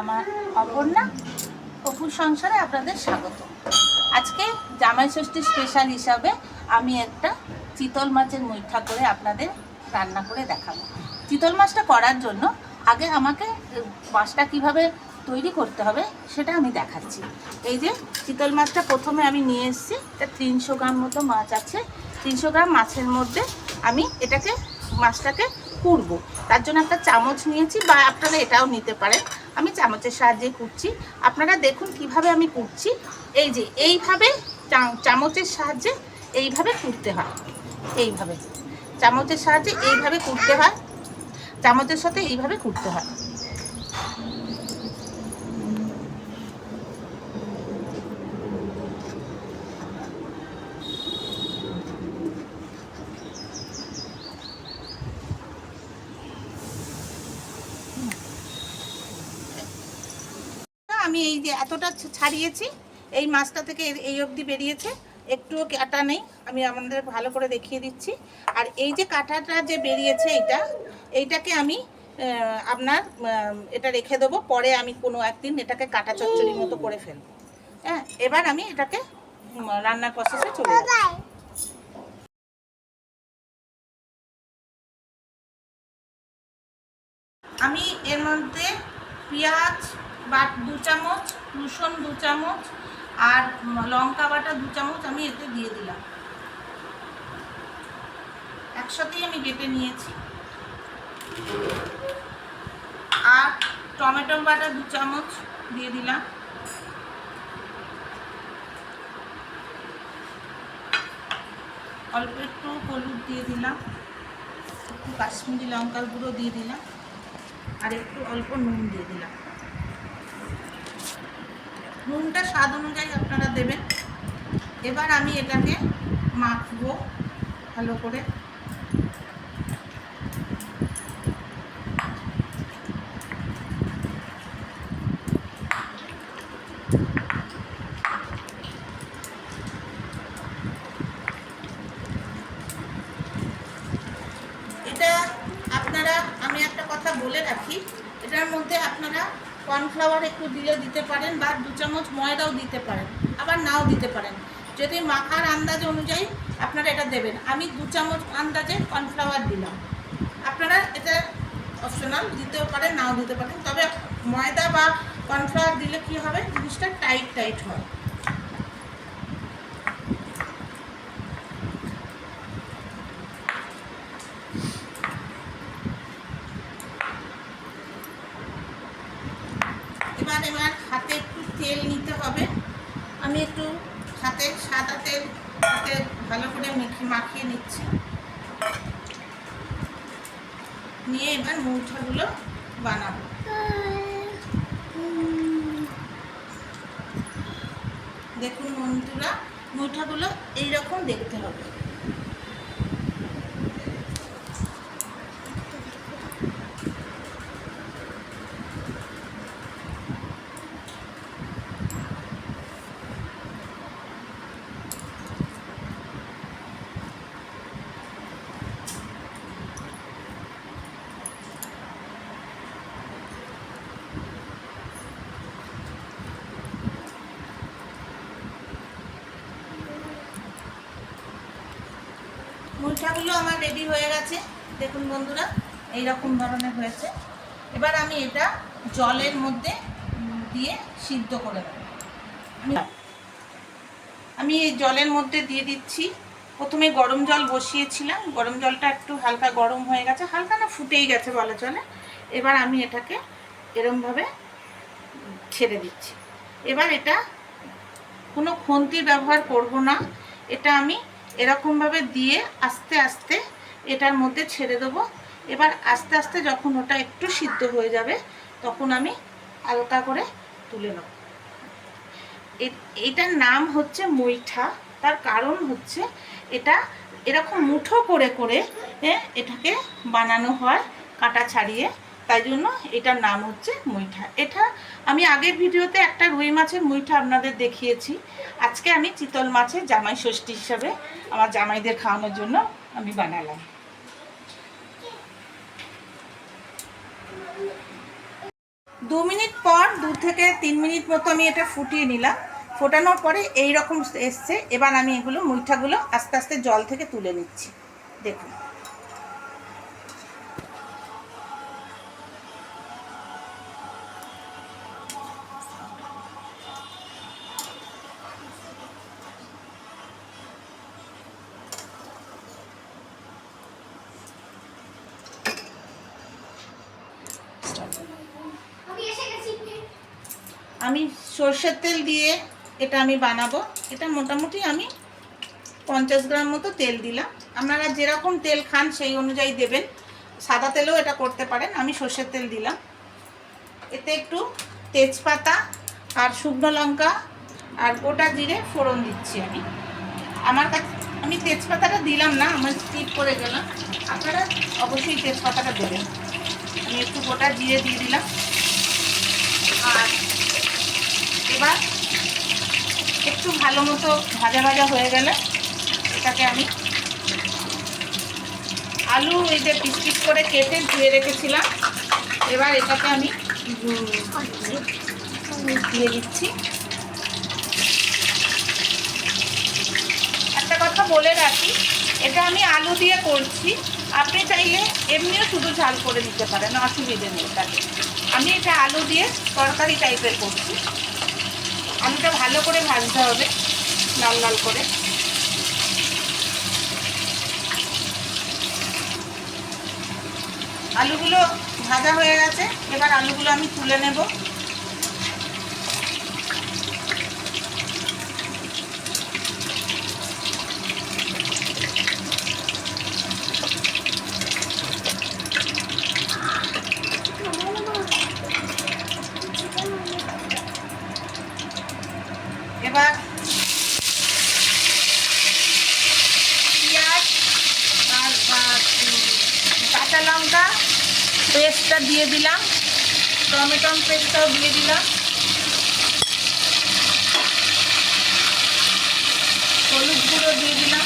আমার অপর্ণা অপুর সংসারে আপনাদের স্বাগত। আজকে জামাই ষষ্ঠী স্পেশাল হিসাবে আমি একটা চিতল মাছের মুইঠা করে আপনাদের রান্না করে দেখাবো। চিতল মাছটা করার জন্য আগে আমাকে মাছটা কিভাবে তৈরি করতে হবে সেটা আমি দেখাচ্ছি। এই যে চিতল মাছটা প্রথমে আমি নিয়ে এসেছি, এটা 300 গ্রাম মতো মাছ আছে। 300 গ্রাম মাছের মধ্যে আমি মাছটাকে কুড়বো। তার জন্য একটা চামচ নিয়েছি, বা আপনারা এটাও নিতে পারেন। আমি চামচের সাহায্যে কুড়ছি। আপনারা দেখুন কিভাবে আমি কুড়ছি। এই যে এইভাবে চামচের সাহায্যে এইভাবে কুড়তে হয়। এইভাবে চামচের সাহায্যে এইভাবে কুড়তে হয়, চামচের সাথে এইভাবে কুড়তে হয়। আমি এই যে এতটা ছাড়িয়েছি, এই মাছটা থেকে এই অবধি বেরিয়েছে, একটুও কাটা নেই। আমি আপনাদের ভালো করে দেখিয়ে দিচ্ছি। আর এই যে কাঁটাটা যে বেরিয়েছে, এইটাকে আমি আপনার এটা রেখে দেবো, পরে আমি কোনো একদিন এটাকে কাটা চচ্চড়ির মতো করে ফেলবো। হ্যাঁ, এবার আমি এটাকে রান্নার প্রসেসে চলে যাচ্ছি। আমি এর মধ্যে পেঁয়াজ 2 চামচ, রসুন 2 চামচ আর লঙ্কা বাটা 2 চামচ আমি এতে দিয়ে দিলাম। একসাথেই আমি বেটে নিয়েছি। আর টমেটো বাটা 2 চামচ দিয়ে দিলাম। অল্প একটু হলুদ দিয়ে দিলাম, একটু কাশ্মীরি লঙ্কার গুঁড়ো দিয়ে দিলাম, আর একটু অল্প নুন দিয়ে দিলাম। নুনটা স্বাদ অনুযায়ী আপনারা দেবেন। এবার আমি এটাকে মাখবো ভালো করে। এটা আমি একটা কথা বলে রাখি, এটার মধ্যে আপনারা কর্নফ্লাওয়ার একটু দিতে পারেন, বা 2 চামচ ময়দাও দিতে পারেন, আবার নাও দিতে পারেন। যদি মাখার আন্দাজ অনুযায়ী আপনারা এটা দেবেন। আমি 2 চামচ আন্দাজে কর্নফ্লাওয়ার দিলাম। আপনারা এটা অপশনাল, দিতেও পারেন নাও দিতে পারেন। তবে ময়দা বা কর্নফ্লাওয়ার দিলে কি হবে, জিনিসটা টাইট হয়। এবার হাতে একটু তেল নিতে হবে। আমি একটু হাতে সাদা তেল হাতে ভালো করে মাখিয়ে নিচ্ছি। নিয়ে এবার মুইঠাগুলো বানাবো। দেখুন বন্ধুরা, মুইঠাগুলো এইরকম দেখতে হবে। মুইঠাগুলো আমার রেডি হয়ে গেছে। দেখুন বন্ধুরা, এইরকম ধরনের হয়েছে। এবার আমি এটা জলের মধ্যে দিয়ে সিদ্ধ করে দেব। আমি এই জলের মধ্যে দিয়ে দিচ্ছি। প্রথমে গরম জল বসিয়েছিলাম, গরম জলটা একটু হালকা গরম হয়ে গেছে, হালকা না ফুটেই গেছে বলা চলে। এবার আমি এটাকে এরমভাবে ছেড়ে দিচ্ছি। এবার এটা কোনো খুন্তির ব্যবহার করব না, এটা আমি এরকমভাবে দিয়ে আস্তে আস্তে এটার মধ্যে ছেড়ে দেবো। এবার আস্তে আস্তে যখন ওটা একটু সিদ্ধ হয়ে যাবে, তখন আমি হালকা করে তুলে নেব। এটার নাম হচ্ছে মুইঠা। তার কারণ হচ্ছে এটা এরকম মুঠো করে করে এটাকে বানানো হয় কাটা ছাড়িয়ে, তাই জন্য এটার নাম হচ্ছে মুইঠা। এটা আমি আগের ভিডিওতে একটা রুই মাছের মুইঠা আপনাদের দেখিয়েছি। আজকে আমি চিতল মাছের জামাই ষষ্ঠী হিসাবে আমার জামাইদের খাওয়ানোর জন্য আমি বানালাম। 2 মিনিট পর 2 থেকে 3 মিনিট মতো আমি এটা ফুটিয়ে নিলাম। ফোটানোর পরে এই রকম এসছে। এবার আমি এগুলো মুইঠাগুলো আস্তে আস্তে জল থেকে তুলে নিচ্ছি। দেখুন আমি সর্ষের তেল দিয়ে এটা আমি বানাবো। এটা মোটামুটি আমি 50 গ্রাম মতো তেল দিলাম। আপনারা যেরকম তেল খান সেই অনুযায়ী দেবেন। সাদা তেলেও এটা করতে পারেন। আমি সর্ষের তেল দিলাম। এতে একটু তেজপাতা আর শুকনো লঙ্কা আর গোটা জিরে ফোড়ন দিচ্ছি আমি। আমার কাছে আমি তেজপাতাটা দিলাম না, আমার স্কিপ করে গেলাম। আপনারা অবশ্যই তেজপাতাটা দেবেন। আমি একটু গোটা জিরে দিয়ে দিলাম। আর এবার একটু ভালো মতো ভাজা ভাজা হয়ে গেলে এটাকে আমি আলু এই যে পিস পিস করে কেটে ধুয়ে রেখেছিলাম, এবার এটাকে আমি দিয়ে দিচ্ছি। একটা কথা বলে রাখি, এটা আমি আলু দিয়ে করছি। আপনি চাইলে এমনিও শুধু ঝাল করে দিতে পারেন, অসুবিধে নেই তাতে। আমি এটা আলু দিয়ে তরকারি টাইপের করছি। আলুটা ভালো করে ভাজতে হবে, লাল লাল করে। আলুগুলো ভাজা হয়ে গেছে। এবার আলুগুলো আমি তুলে নেব। এবার পেঁয়াজ আর কাঁচা লঙ্কা পেস্টটা দিয়ে দিলাম, টমেটো পেস্টটাও দিয়ে দিলাম, হলুদ গুঁড়ো দিয়ে দিলাম,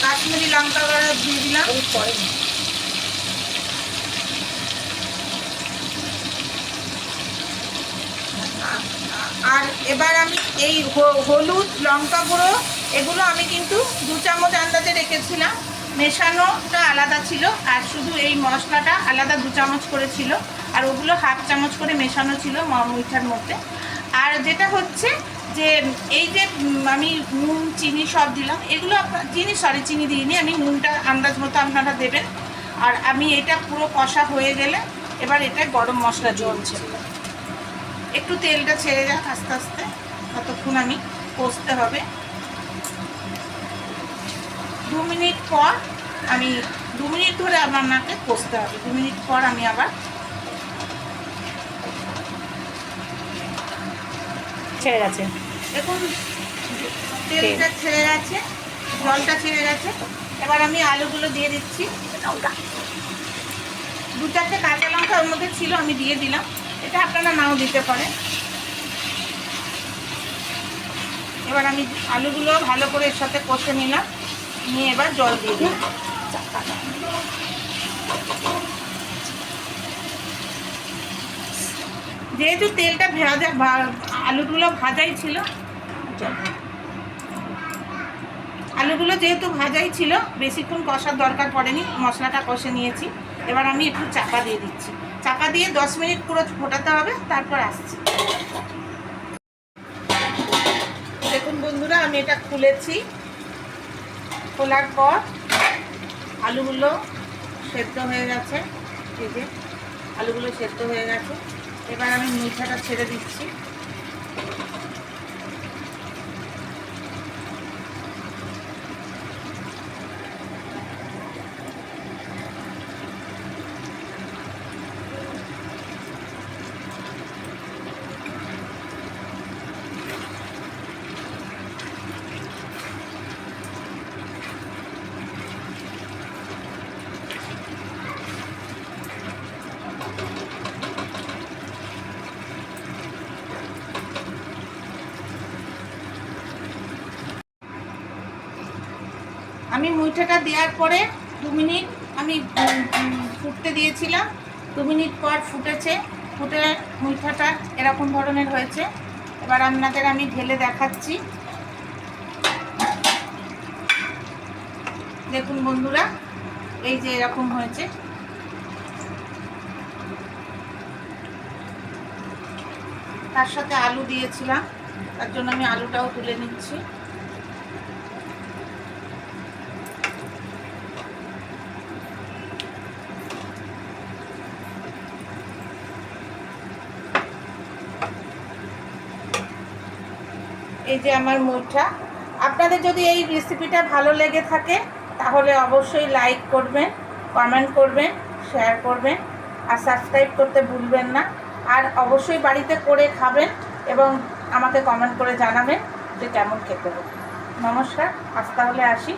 কাশ্মীরি লঙ্কা গুঁড়ো দিয়ে দিলাম। আর এবার আমি এই হলুদ লঙ্কা গুঁড়ো এগুলো আমি কিন্তু 2 চামচ আন্দাজে রেখেছিলাম। মেশানোটা আলাদা ছিল আর শুধু এই মশলাটা আলাদা 2 চামচ করে ছিল। আর ওগুলো 1/2 চামচ করে মেশানো ছিল মুইঠার মধ্যে। আর যেটা হচ্ছে যে এই যে আমি নুন চিনি সব দিলাম, এগুলো চিনি দিইনি আমি, নুনটা আন্দাজ মতো আপনারা দেবেন। আর আমি এটা পুরো কষা হয়ে গেলে এবার এটা গরম মশলা জ্বলছে, একটু তেলটা ছেড়ে যাক আস্তে আস্তে, ততক্ষণ আমি কষতে হবে। 2 মিনিট পর আমি 2 মিনিট ধরে আমাকে কষতে হবে। 2 মিনিট পর আমি আবার ছেড়ে গেছে, দেখুন তেলটা ছেড়ে গেছে, জলটা ছেড়ে গেছে। এবার আমি আলুগুলো দিয়ে দিচ্ছি। 2-4টে কাঁচা লঙ্কা ওর মধ্যে ছিল, আমি দিয়ে দিলাম। এটা আপনারা নাও দিতে পারেন। এবার আমি আলুগুলো ভালো করে এর সাথে কষে নিলাম, নিয়ে এবার জল দিয়ে দিলাম। যেহেতু তেলটা আলুগুলো ভাজাই ছিল, বেশিক্ষণ কষার দরকার পড়েনি, মশলাটা কষে নিয়েছি। এবার আমি একটু চাপা দিয়ে দিচ্ছি। চাপা দিয়ে 10 মিনিট পুরো ফোটাতে হবে, তারপর আসছি। দেখুন বন্ধুরা, আমি এটা খুলেছি। খোলার পর আলুগুলো সেদ্ধ হয়ে গেছে। এই যে আলুগুলো সেদ্ধ হয়ে গেছে। এবার আমি মুইঠাটা ছেড়ে দিচ্ছি। আমি মুইঠাটা দেওয়ার পরে 2 মিনিট আমি ফুটতে দিয়েছিলাম। 2 মিনিট পর ফুটে মুইঠাটা এরকম ধরনের হয়েছে। এবার আপনাদের আমি ঢেলে দেখাচ্ছি। দেখুন বন্ধুরা, এই যে এরকম হয়েছে। তার সাথে আলু দিয়েছিলাম, তার জন্য আমি আলুটাও তুলে নিচ্ছি। এই যে আমার মুইঠা। আপনাদের যদি এই রেসিপিটা ভালো লেগে থাকে তাহলে অবশ্যই লাইক করবেন, কমেন্ট করবেন, শেয়ার করবেন আর সাবস্ক্রাইব করতে ভুলবেন না। আর অবশ্যই বাড়িতে করে খাবেন এবং আমাকে কমেন্ট করে জানাবেন যে কেমন খেতে হবে। নমস্কার, আজ তাহলে আসি।